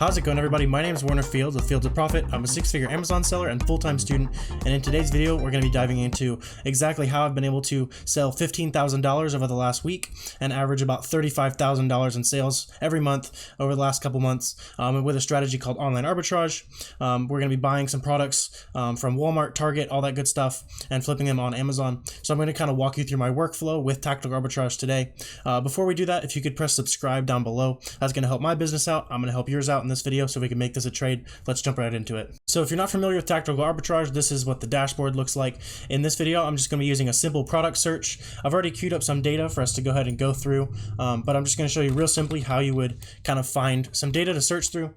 How's it going, everybody? My name is Warner Fields with Fields of Profit. I'm a six-figure Amazon seller and full-time student, and in today's video we're going to be diving into exactly how I've been able to sell $15,000 over the last week and average about $35,000 in sales every month over the last couple months with a strategy called online arbitrage. We're going to be buying some products from Walmart, Target, all that good stuff, and flipping them on Amazon. So I'm going to kind of walk you through my workflow with tactical arbitrage today. Before we do that, if you could press subscribe down below, that's going to help my business out. I'm going to help yours out in this video so we can make this a trade. Let's jump right into it. So if you're not familiar with tactical arbitrage, this is what the dashboard looks like. In this video, I'm just going to be using a simple product search. I've already queued up some data for us to go ahead and go through, but I'm just going to show you real simply how you would kind of find some data to search through.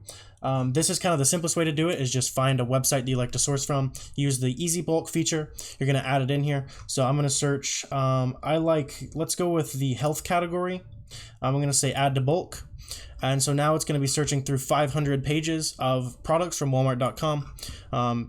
This is kind of the simplest way to do it, is just find a website that you like to source from. Use the easy bulk feature. You're going to add it in here. So I'm going to search, let's go with the health category. I'm going to say add to bulk. And so now it's going to be searching through 500 pages of products from walmart.com.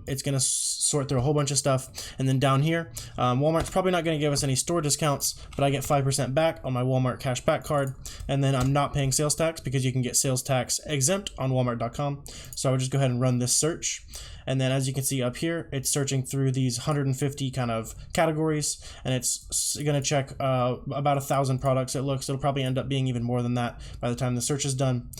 It's going to sort through a whole bunch of stuff. And then down here, Walmart's probably not going to give us any store discounts, but I get 5% back on my Walmart cash back card. And then I'm not paying sales tax because you can get sales tax exempt on walmart.com. So I would just go ahead and run this search. And then as you can see up here, it's searching through these 150 kind of categories, and it's going to check about 1,000 products. It looks, it'll probably end up being even more than that by the time the search is done.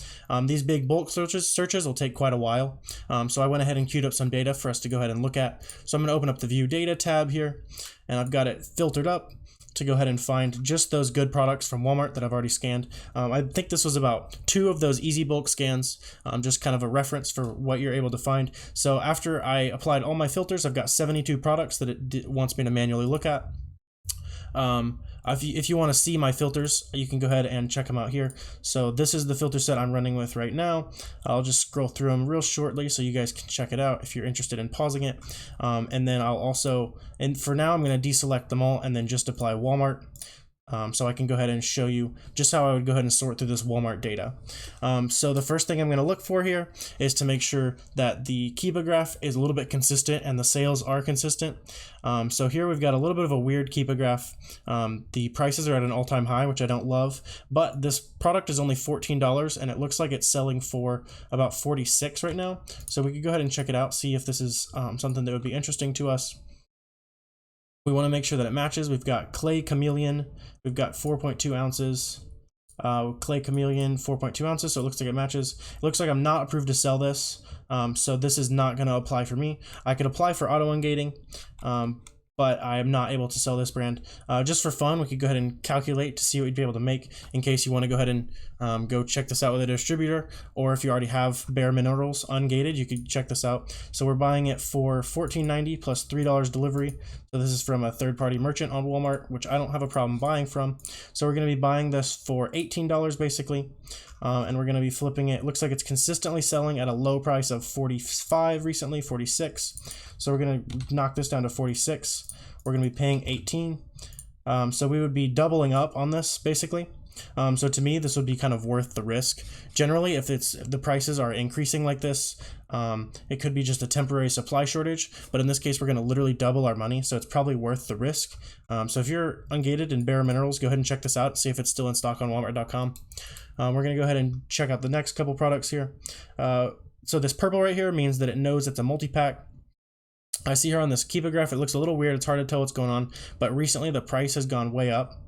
These big bulk searches will take quite a while. So I went ahead and queued up some data for us to go ahead and look at. So I'm going to open up the view data tab here, and I've got it filtered up to go ahead and find just those good products from Walmart that I've already scanned. I think this was about 2 of those easy bulk scans, just kind of a reference for what you're able to find. So after I applied all my filters, I've got 72 products that it wants me to manually look at. If you want to see my filters, you can go ahead and check them out here. So this is the filter set I'm running with right now. I'll just scroll through them real shortly so you guys can check it out if you're interested in pausing it. And then I'll also, and for now I'm going to deselect them all and then just apply Walmart. So I can go ahead and show you just how I would go ahead and sort through this Walmart data. So the first thing I'm going to look for here is to make sure that the Kiba graph is a little bit consistent and the sales are consistent. So here we've got a little bit of a weird Kiba graph. The prices are at an all-time high, which I don't love, but this product is only $14 and it looks like it's selling for about $46 right now. So we could go ahead and check it out, see if this is something that would be interesting to us. We want to make sure that it matches. We've got Clay Chameleon. We've got 4.2 ounces. Clay Chameleon, 4.2 ounces. So it looks like it matches. It looks like I'm not approved to sell this. So this is not going to apply for me. I could apply for auto ungating, but I am not able to sell this brand. Just for fun, we could go ahead and calculate to see what you'd be able to make in case you want to go ahead and go check this out with a distributor, or if you already have bare minerals ungated, you could check this out. So we're buying it for $14.90 plus $3 delivery. So this is from a third-party merchant on Walmart, which I don't have a problem buying from. So we're going to be buying this for $18 basically. And we're going to be flipping it. It looks like it's consistently selling at a low price of 45 recently, 46. So we're going to knock this down to 46. We're going to be paying 18. So we would be doubling up on this basically. So to me, this would be kind of worth the risk. Generally, if the prices are increasing like this, it could be just a temporary supply shortage, but in this case, we're going to literally double our money, so it's probably worth the risk. So if you're ungated in bare minerals, go ahead and check this out, see if it's still in stock on walmart.com. We're going to go ahead and check out the next couple products here. So this purple right here means that it knows it's a multi-pack. I see here on this Kiba graph, it looks a little weird. It's hard to tell what's going on, but recently the price has gone way up.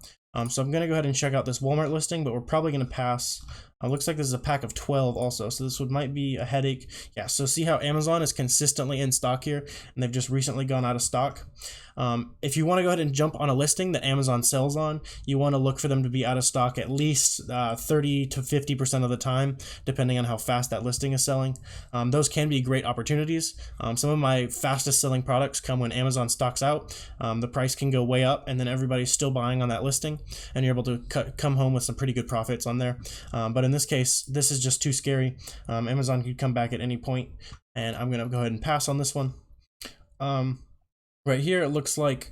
So I'm going to go ahead and check out this Walmart listing, but we're probably going to pass. Looks like this is a pack of 12 also, so this might be a headache. Yeah, so see how Amazon is consistently in stock here, and they've just recently gone out of stock. If you want to go ahead and jump on a listing that Amazon sells on, you want to look for them to be out of stock at least 30 to 50% of the time, depending on how fast that listing is selling. Those can be great opportunities. Some of my fastest selling products come when Amazon stocks out. The price can go way up, and then everybody's still buying on that listing, and you're able to come home with some pretty good profits on there. But in this case, this is just too scary. Amazon could come back at any point, and I'm going to go ahead and pass on this one. Right here, it looks like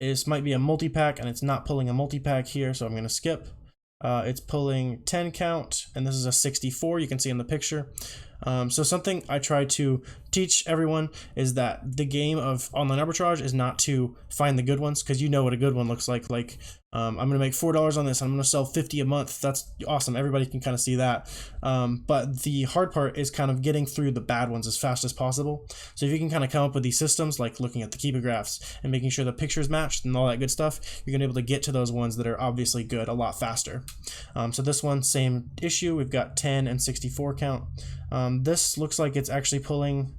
this might be a multi-pack, and it's not pulling a multi-pack here, so I'm going to skip. It's pulling 10 count, and this is a 64, you can see in the picture. So something I try to teach everyone is that the game of online arbitrage is not to find the good ones, because you know what a good one looks like. I'm going to make $4 on this, and I'm going to sell 50 a month. That's awesome. Everybody can kind of see that. But the hard part is kind of getting through the bad ones as fast as possible. So if you can kind of come up with these systems, like looking at the keeper graphs and making sure the pictures matched and all that good stuff, you're going to be able to get to those ones that are obviously good a lot faster. So this one, same issue. We've got 10 and 64 count. This looks like it's actually pulling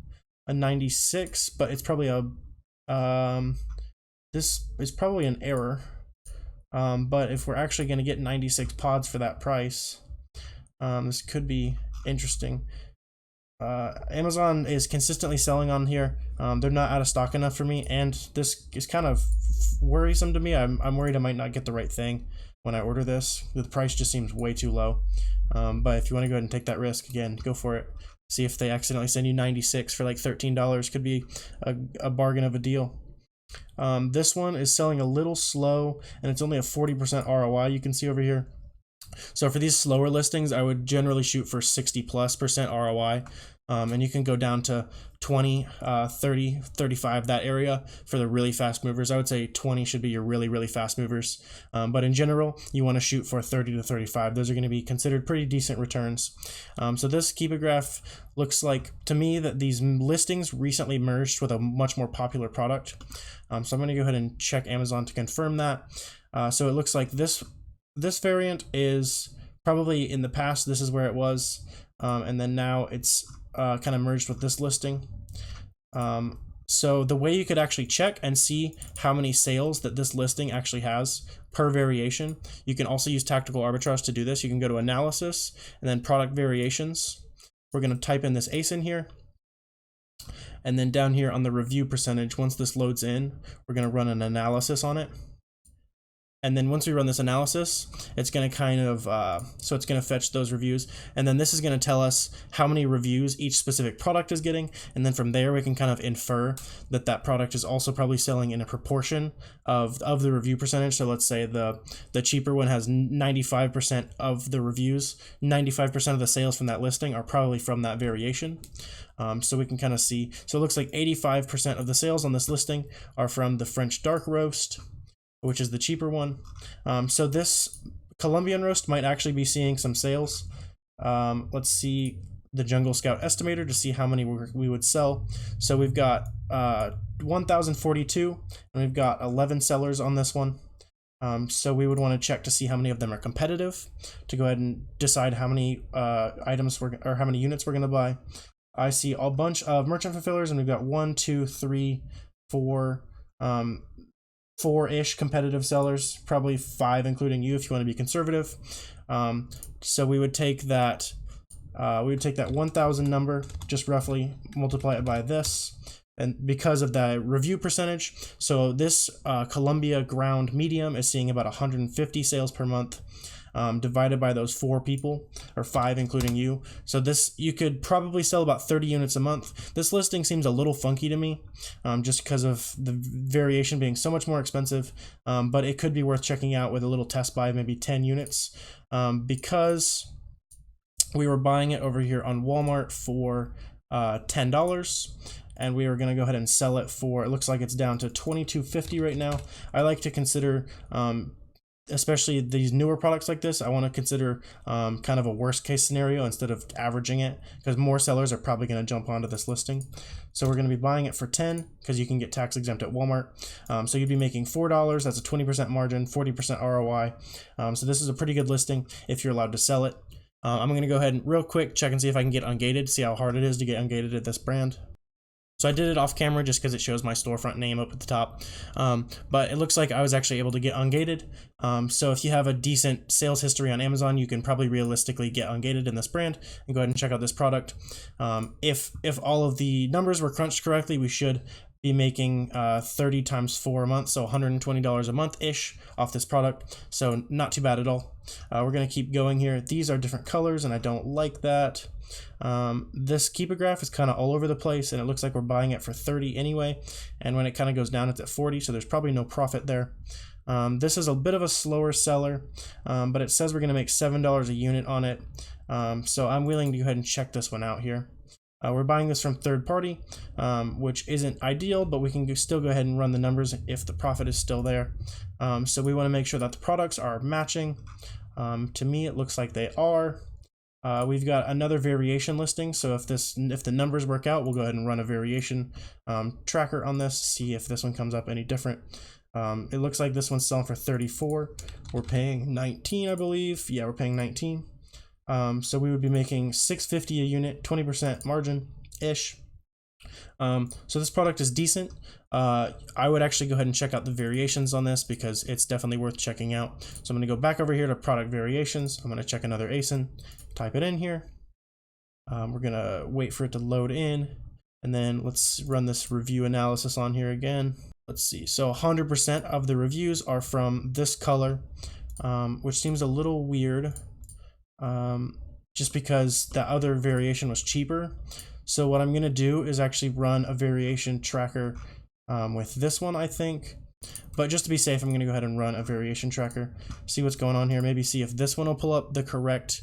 a 96, but it's probably this is probably an error. But if we're actually going to get 96 pods for that price, this could be interesting. Amazon is consistently selling on here. They're not out of stock enough for me, and this is kind of worrisome to me. I'm worried I might not get the right thing when I order this. The price just seems way too low. But if you want to go ahead and take that risk, again, go for it. See if they accidentally send you 96 for like $13. Could be a bargain of a deal. This one is selling a little slow, and it's only a 40% ROI, you can see over here. So for these slower listings, I would generally shoot for 60+% ROI. And you can go down to 20, 30, 35, that area for the really fast movers. I would say 20 should be your really, really fast movers. But in general, you want to shoot for 30 to 35. Those are going to be considered pretty decent returns. So this keeper graph looks like, to me, that these listings recently merged with a much more popular product. So I'm going to go ahead and check Amazon to confirm that. So it looks like this variant is probably in the past, this is where it was. And then now it's kind of merged with this listing. So the way you could actually check and see how many sales that this listing actually has per variation, you can also use tactical arbitrage to do this. You can go to analysis and then product variations. We're going to type in this ACE in here. And then down here on the review percentage, once this loads in, we're going to run an analysis on it. And then once we run this analysis, it's going to kind of, so it's going to fetch those reviews. And then this is going to tell us how many reviews each specific product is getting. And then from there, we can kind of infer that that product is also probably selling in a proportion of the review percentage. So let's say the cheaper one has 95% of the reviews, 95% of the sales from that listing are probably from that variation. So we can kind of see, so it looks like 85% of the sales on this listing are from the French dark roast, which is the cheaper one. So this Colombian roast might actually be seeing some sales. Let's see the Jungle Scout estimator to see how many we would sell. So we've got 1,042, and we've got 11 sellers on this one. So we would want to check to see how many of them are competitive to go ahead and decide how many items or how many units we're going to buy. I see a bunch of merchant fulfillers, and we've got 1, 2, 3, 4, 4-ish competitive sellers, probably 5 including you if you want to be conservative. So we would take that 1,000 number, just roughly multiply it by this, and because of the review percentage, so this Columbia ground medium is seeing about 150 sales per month. Divided by those 4 people, or 5 including you. So this, you could probably sell about 30 units a month. This listing seems a little funky to me, just because of the variation being so much more expensive, but it could be worth checking out with a little test buy of maybe 10 units, because we were buying it over here on Walmart for $10. And we are going to go ahead and sell it for, it looks like it's down to $22.50 right now. I like to consider, especially these newer products like this, I want to consider kind of a worst case scenario instead of averaging it, because more sellers are probably going to jump onto this listing. So we're going to be buying it for 10 because you can get tax exempt at Walmart. So you'd be making $4. That's a 20% margin, 40% ROI. So this is a pretty good listing if you're allowed to sell it. I'm going to go ahead and real quick check and see if I can get ungated, see how hard it is to get ungated at this brand. So I did it off camera just because it shows my storefront name up at the top, but it looks like I was actually able to get ungated. So if you have a decent sales history on Amazon, you can probably realistically get ungated in this brand and go ahead and check out this product. If all of the numbers were crunched correctly, we should be making 30 times 4 a month, so $120 a month-ish off this product, so not too bad at all. We're going to keep going here. These are different colors, and I don't like that. This keeper graph is kind of all over the place, and it looks like we're buying it for 30 anyway, and when it kind of goes down, it's at 40, so there's probably no profit there. This is a bit of a slower seller, but it says we're going to make $7 a unit on it. So I'm willing to go ahead and check this one out here. We're buying this from third party, which isn't ideal, but we can still go ahead and run the numbers if the profit is still there. So we want to make sure that the products are matching. To me, it looks like they are. We've got another variation listing, so if the numbers work out, we'll go ahead and run a variation tracker on this, see if this one comes up any different. It looks like this one's selling for 34. We're paying 19, I believe. Yeah, we're paying 19. So we would be making $6.50 a unit, 20% margin ish. So this product is decent. I would actually go ahead and check out the variations on this because it's definitely worth checking out. So I'm going to go back over here to product variations. I'm going to check another ASIN, type it in here. We're going to wait for it to load in, and then let's run this review analysis on here again. Let's see. So 100% of the reviews are from this color, which seems a little weird. Just because the other variation was cheaper. So what I'm going to do is actually run a variation tracker with this one, I think. But just to be safe, I'm going to go ahead and run a variation tracker, see what's going on here, maybe see if this one will pull up the correct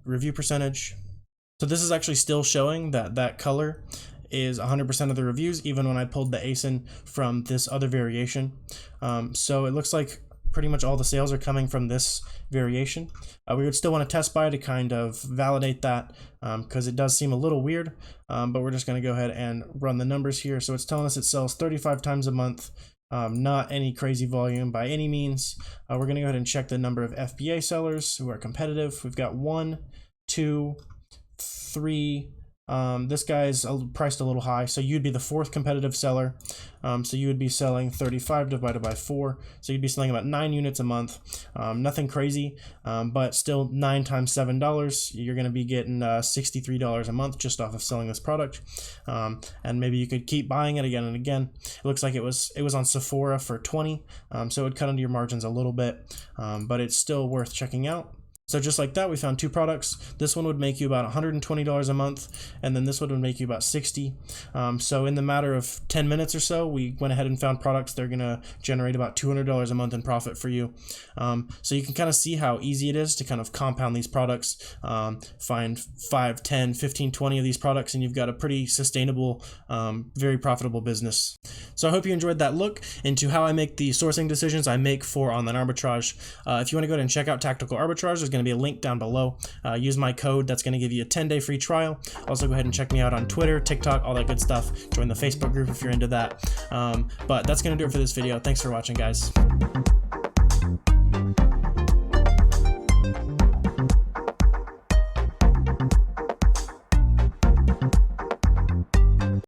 review percentage. So this is actually still showing that that color is 100% of the reviews, even when I pulled the ASIN from this other variation. So it looks like pretty much all the sales are coming from this variation. We would still want to test buy to kind of validate that because it does seem a little weird, but we're just going to go ahead and run the numbers here. So it's telling us it sells 35 times a month, not any crazy volume by any means. We're going to go ahead and check the number of FBA sellers who are competitive. We've got 1, 2, 3. This guy's priced a little high, so you'd be the fourth competitive seller. So you would be selling 35 divided by 4, so you'd be selling about 9 units a month. Nothing crazy, but still 9 times $7, you're going to be getting $63 a month just off of selling this product. And maybe you could keep buying it again and again. It looks like it was on Sephora for 20, so it would cut into your margins a little bit, but it's still worth checking out. So just like that, we found 2 products. This one would make you about $120 a month, and then this one would make you about $60. So in the matter of 10 minutes or so, we went ahead and found products that are gonna generate about $200 a month in profit for you. So you can kind of see how easy it is to kind of compound these products, find 5, 10, 15, 20 of these products, and you've got a pretty sustainable, very profitable business. So I hope you enjoyed that look into how I make the sourcing decisions I make for online arbitrage. If you want to go ahead and check out Tactical Arbitrage, there's going to be a link down below. Use my code. That's going to give you a 10-day free trial. Also go ahead and check me out on Twitter, TikTok, all that good stuff. Join the Facebook group if you're into that. But that's going to do it for this video. Thanks for watching, guys.